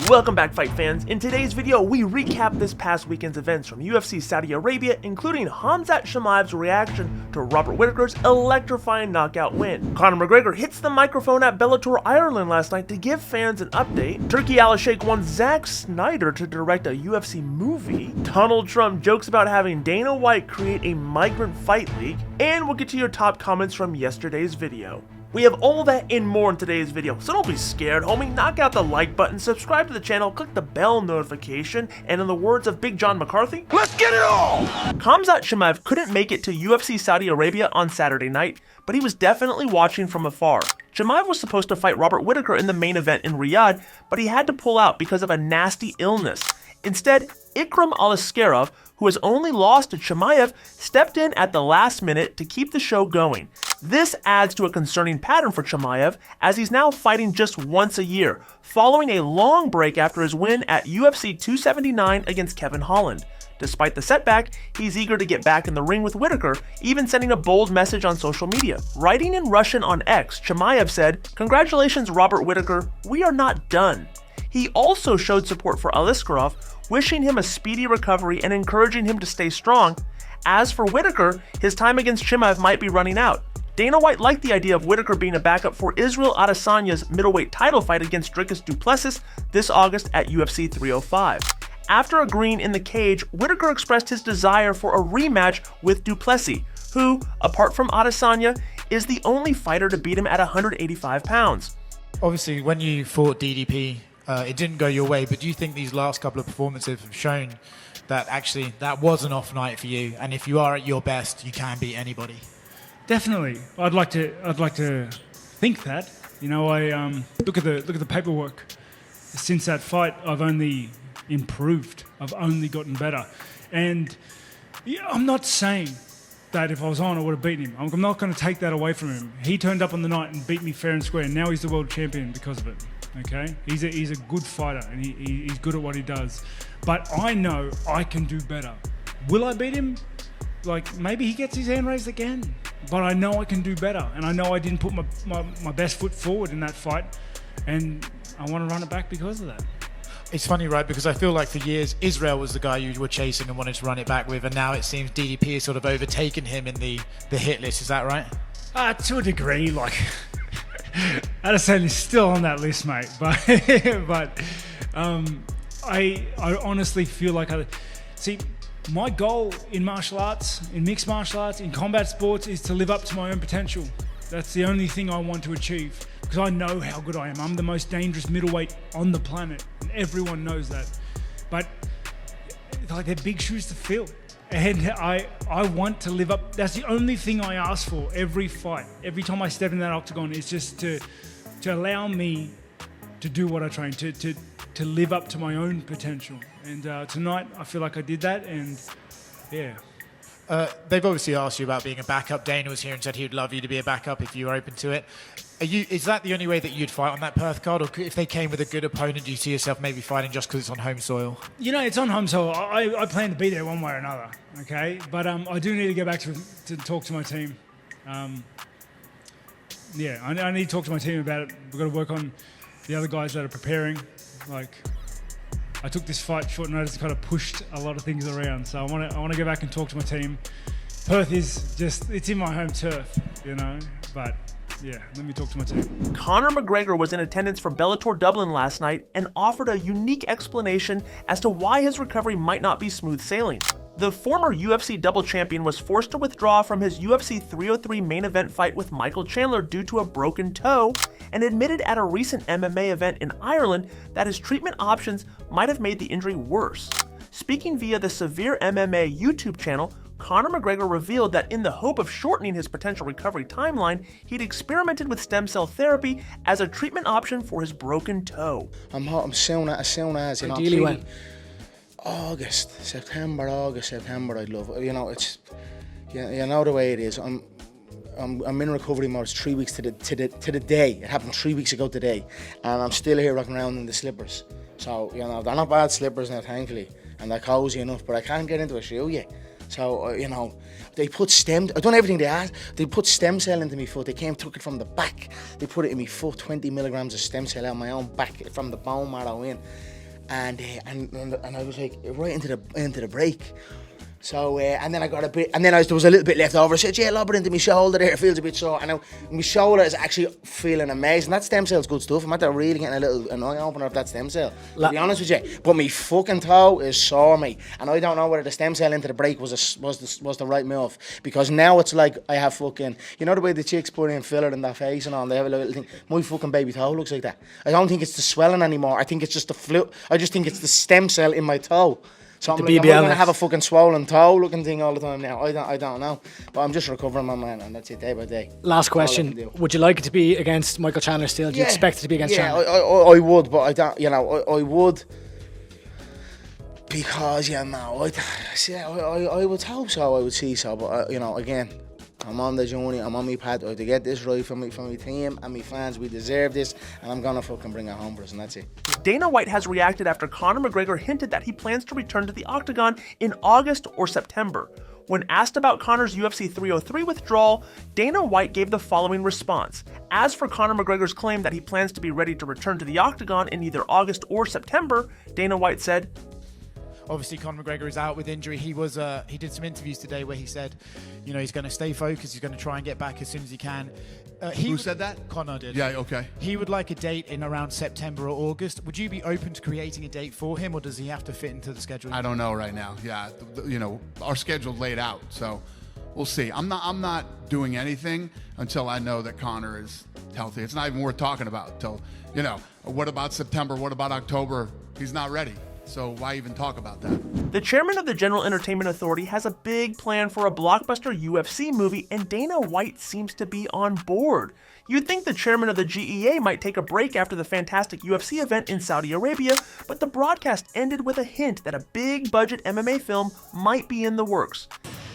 Welcome back, fight fans. In today's video, we recap this past weekend's events from UFC Saudi Arabia, including Khamzat Chimaev's reaction to Robert Whittaker's electrifying knockout win. Conor McGregor hits the microphone at Bellator Ireland last night to give fans an update. Turki Alalshikh wants Zack Snyder to direct a UFC movie. Donald Trump jokes about having Dana White create a migrant fight league. And we'll get to your top comments from yesterday's video. We have all that and more in today's video, so don't be scared, homie. Knock out the like button, subscribe to the channel, click the bell notification, and in the words of Big John McCarthy, let's get it all! Khamzat Chimaev couldn't make it to UFC Saudi Arabia on Saturday night, but he was definitely watching from afar. Chimaev was supposed to fight Robert Whittaker in the main event in Riyadh, but he had to pull out because of a nasty illness. Instead, Ikram Aliskerov, who has only lost to Chimaev, stepped in at the last minute to keep the show going. This adds to a concerning pattern for Chimaev, as he's now fighting just once a year, following a long break after his win at UFC 279 against Kevin Holland. Despite the setback, he's eager to get back in the ring with Whittaker, even sending a bold message on social media. Writing in Russian on X, Chimaev said, "Congratulations, Robert Whittaker, we are not done." He also showed support for Aliskerov, wishing him a speedy recovery and encouraging him to stay strong. As for Whittaker, his time against Chimaev might be running out. Dana White liked the idea of Whittaker being a backup for Israel Adesanya's middleweight title fight against Dricus Du Plessis this August at UFC 305. After agreeing in the cage, Whittaker expressed his desire for a rematch with Du Plessis, who, apart from Adesanya, is the only fighter to beat him at 185 pounds. Obviously, when you fought DDP, it didn't go your way, but do you think these last couple of performances have shown that actually that was an off night for you, and if you are at your best, you can beat anybody? Definitely, I'd like to think that. You know, I look at the paperwork. Since that fight, I've only improved. I've only gotten better, and yeah, I'm not saying that if I was on, I would have beaten him. I'm not going to take that away from him. He turned up on the night and beat me fair and square, and now he's the world champion because of it. Okay, he's a good fighter, and he's good at what he does. But I know I can do better. Will I beat him? Like, maybe he gets his hand raised again. But I know I can do better, and I know I didn't put my best foot forward in that fight, and I want to run it back because of that. It's funny, right? Because I feel like for years, Israel was the guy you were chasing and wanted to run it back with, and now it seems DDP has sort of overtaken him in the hit list. Is that right? To a degree, like, Adesanya's still on that list, mate. But I honestly feel like my goal in martial arts, in mixed martial arts, in combat sports, is to live up to my own potential. That's the only thing I want to achieve, because I know how good I am. I'm the most dangerous middleweight on the planet, and everyone knows that. But like, they're big shoes to fill, and I want to live up. That's the only thing I ask for every fight. Every time I step in that octagon, is just to allow me to do what I train, to live up to my own potential. And tonight, I feel like I did that, and yeah. They've obviously asked you about being a backup. Dana was here and said he would love you to be a backup if you were open to it. Is that the only way that you'd fight on that Perth card, or if they came with a good opponent, do you see yourself maybe fighting just because it's on home soil? You know, it's on home soil. I plan to be there one way or another, okay? But I do need to get back to talk to my team. Yeah, I need to talk to my team about it. We've got to work on the other guys that are preparing. Like, I took this fight short notice and kind of pushed a lot of things around. So I want to go back and talk to my team. Perth is just, it's in my home turf, you know, but yeah, let me talk to my team. Conor McGregor was in attendance for Bellator Dublin last night and offered a unique explanation as to why his recovery might not be smooth sailing. The former UFC double champion was forced to withdraw from his UFC 303 main event fight with Michael Chandler due to a broken toe, and admitted at a recent MMA event in Ireland that his treatment options might have made the injury worse. Speaking via the Severe MMA YouTube channel, Conor McGregor revealed that in the hope of shortening his potential recovery timeline, he'd experimented with stem cell therapy as a treatment option for his broken toe. I'm soon as, you know, ideally when? September, I'd love it. You know, it's, you know the way it is. I'm in recovery mode. It's 3 weeks to the day. It happened 3 weeks ago today, and I'm still here rocking around in the slippers. So, you know, they're not bad slippers now, thankfully, and they're cozy enough, but I can't get into a shoe yet. So, you know, they put I've done everything they asked. They put stem cell into my foot. They took it from the back. They put it in my foot, 20 milligrams of stem cell out my own back from the bone marrow in. and I was like right into the break. So and then I got a bit, and then there was a little bit left over. I said, yeah, lob it into my shoulder there. It feels a bit sore. And now my shoulder is actually feeling amazing. That stem cell's good stuff. I'm at really getting an eye opener of that stem cell. To be honest with you, but my fucking toe is sore, mate. And I don't know whether the stem cell into the break was the right move, because now it's like I have fucking, you know the way the chicks put in filler in their face and all. They have a little thing. My fucking baby toe looks like that. I don't think it's the swelling anymore. I think it's just the flu. I just think it's the stem cell in my toe. So I'm like, going to have a fucking swollen toe looking thing all the time now. I don't know. But I'm just recovering, my man, and that's it, day by day. Last question. Would you like it to be against Michael Chandler still? Do you expect it to be against Chandler? Yeah, I would, but I don't, I would. Because, I would hope so, I would see so. But, again, I'm on the journey, I'm on my path to get this right for my team and my fans. We deserve this, and I'm going to fucking bring it home for us, and that's it. Dana White has reacted after Conor McGregor hinted that he plans to return to the octagon in August or September. When asked about Conor's UFC 303 withdrawal, Dana White gave the following response. As for Conor McGregor's claim that he plans to be ready to return to the octagon in either August or September, Dana White said, obviously, Conor McGregor is out with injury. He did some interviews today where he said, he's going to stay focused. He's going to try and get back as soon as he can. Who said that? Conor did. Yeah, okay. He would like a date in around September or August. Would you be open to creating a date for him, or does he have to fit into the schedule? I don't know right now. Yeah, our schedule's laid out, so we'll see. I'm not doing anything until I know that Conor is healthy. It's not even worth talking about until, what about September? What about October? He's not ready. So why even talk about that? The chairman of the General Entertainment Authority has a big plan for a blockbuster UFC movie, and Dana White seems to be on board. You'd think the chairman of the GEA might take a break after the fantastic UFC event in Saudi Arabia, but the broadcast ended with a hint that a big-budget MMA film might be in the works.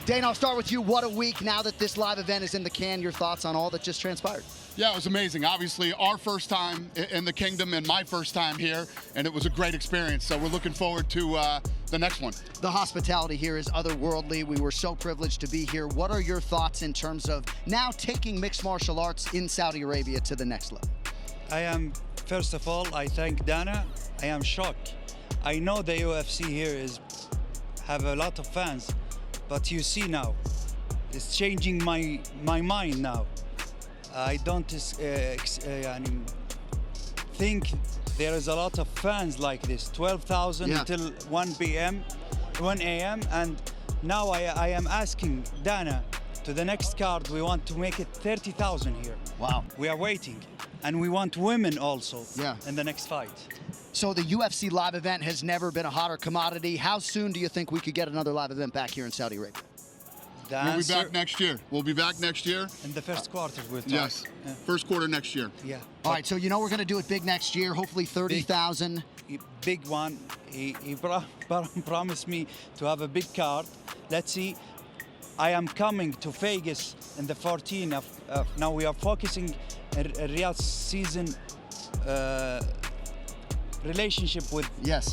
Dana, I'll start with you. What a week now that this live event is in the can. Your thoughts on all that just transpired? Yeah, it was amazing. Obviously, our first time in the kingdom and my first time here, and it was a great experience. So we're looking forward to the next one. The hospitality here is otherworldly. We were so privileged to be here. What are your thoughts in terms of now taking mixed martial arts in Saudi Arabia to the next level? First of all, I thank Dana. I am shocked. I know the UFC here have a lot of fans, but you see now, it's changing my mind now. I don't think there is a lot of fans like this. 12,000 until 1 a.m. And now I am asking Dana to the next card. We want to make it 30,000 here. Wow. We are waiting. And we want women also in the next fight. So the UFC live event has never been a hotter commodity. How soon do you think we could get another live event back here in Saudi Arabia? We'll be back next year. We'll be back next year. In the first quarter, we'll talk. Yes, first quarter next year. Yeah. All right, so we're going to do it big next year, hopefully 30,000. Big one. He promised me to have a big card. Let's see. I am coming to Vegas in the 14th of now we are focusing a real season relationship with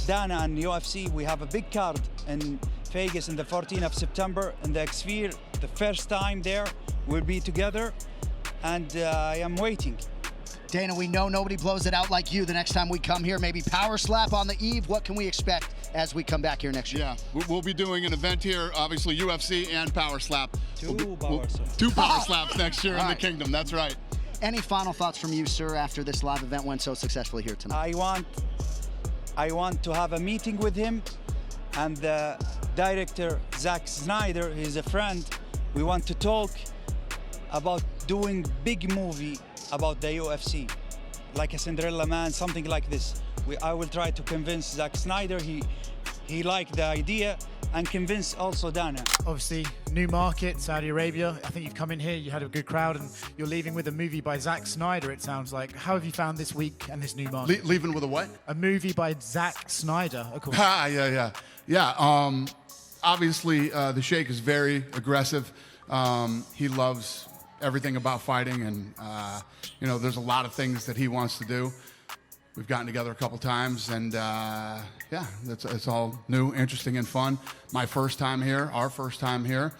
Dana and UFC. We have a big card in Vegas in the 14th of September in the X-Sphere. The first time there, we'll be together, and I am waiting. Dana, we know nobody blows it out like you the next time we come here. Maybe Power Slap on the eve. What can we expect as we come back here next year? Yeah, we'll be doing an event here, obviously UFC and Power Slap. Two Power Slaps next year in the kingdom, that's right. Any final thoughts from you, sir, after this live event went so successfully here tonight? I want to have a meeting with him and the director, Zack Snyder. He's a friend. We want to talk about doing big movie about the UFC, like a Cinderella Man, something like this. I will try to convince Zack Snyder. He liked the idea, and convince also Dana. Obviously, new market, Saudi Arabia. I think you've come in here, you had a good crowd, and you're leaving with a movie by Zack Snyder, it sounds like. How have you found this week and this new market? Leaving with a what? A movie by Zack Snyder, of course. Yeah. Obviously, the Sheikh is very aggressive. He loves everything about fighting, and there's a lot of things that he wants to do. We've gotten together a couple times, and it's all new, interesting, and fun. My first time here, our first time here,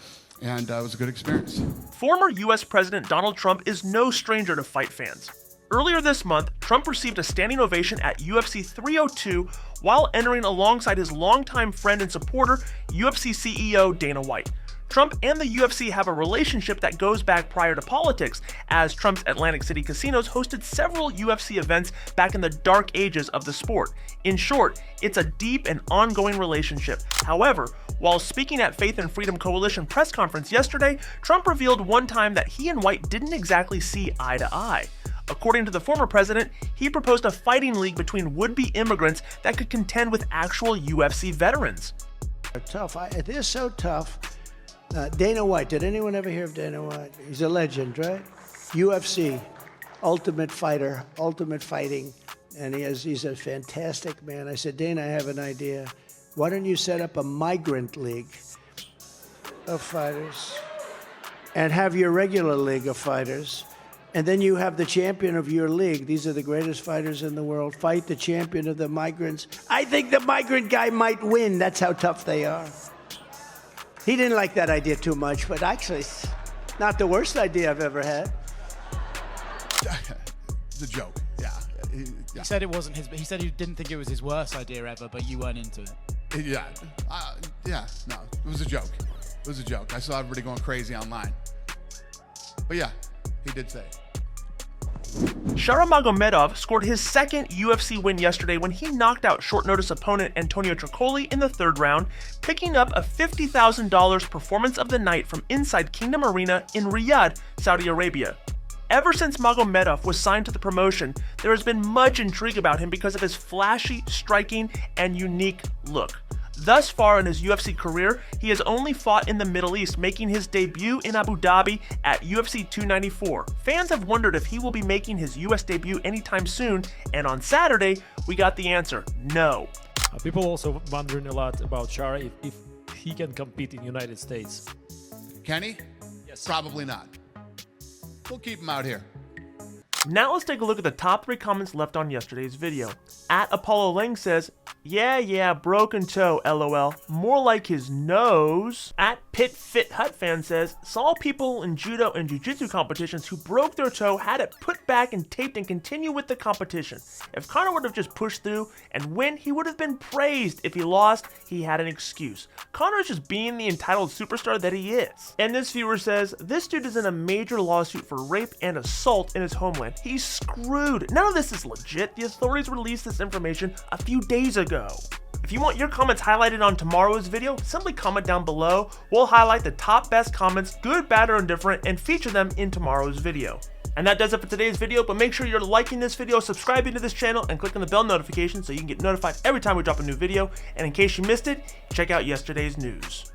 and it was a good experience. Former U.S. President Donald Trump is no stranger to fight fans. Earlier this month, Trump received a standing ovation at UFC 302 while entering alongside his longtime friend and supporter, UFC CEO Dana White. Trump and the UFC have a relationship that goes back prior to politics, as Trump's Atlantic City casinos hosted several UFC events back in the dark ages of the sport. In short, it's a deep and ongoing relationship. However, while speaking at Faith and Freedom Coalition press conference yesterday, Trump revealed one time that he and White didn't exactly see eye to eye. According to the former president, he proposed a fighting league between would-be immigrants that could contend with actual UFC veterans. Tough. It is so tough. Dana White, did anyone ever hear of Dana White? He's a legend, right? UFC, ultimate fighter, ultimate fighting, and he's a fantastic man. I said, Dana, I have an idea. Why don't you set up a migrant league of fighters and have your regular league of fighters, and then you have the champion of your league. These are the greatest fighters in the world. Fight the champion of the migrants. I think the migrant guy might win. That's how tough they are. He didn't like that idea too much, but actually, it's not the worst idea I've ever had. It's a joke, yeah. He said it wasn't his, but he said he didn't think it was his worst idea ever, but you weren't into it. Yeah, no, it was a joke. It was a joke. I saw everybody going crazy online. But yeah, he did say it. Sharamagomedov scored his second UFC win yesterday when he knocked out short-notice opponent Antonio Tricoli in the third round, picking up a $50,000 performance of the night from inside Kingdom Arena in Riyadh, Saudi Arabia. Ever since Magomedov was signed to the promotion, there has been much intrigue about him because of his flashy, striking, and unique look. Thus far in his UFC career, he has only fought in the Middle East, making his debut in Abu Dhabi at UFC 294. Fans have wondered if he will be making his US debut anytime soon, and on Saturday, we got the answer: no. People also wondering a lot about Shara if he can compete in the United States. Can he? Yes. Probably not. We'll keep him out here. Now let's take a look at the top 3 comments left on yesterday's video. At Apollo Lang says, yeah, broken toe, lol. More like his nose. At Pit Fit Hut Fan says, saw people in judo and jiu-jitsu competitions who broke their toe, had it put back and taped and continue with the competition. If Conor would have just pushed through and win, he would have been praised. If he lost, he had an excuse. Conor is just being the entitled superstar that he is. And this viewer says, this dude is in a major lawsuit for rape and assault in his homeland. He's screwed. None of this is legit. The authorities released this information a few days ago. If you want your comments highlighted on tomorrow's video, simply comment down below. We'll highlight the top best comments, good, bad, or indifferent, and feature them in tomorrow's video. And that does it for today's video, but make sure you're liking this video, subscribing to this channel, and clicking the bell notification so you can get notified every time we drop a new video. And in case you missed it, check out yesterday's news.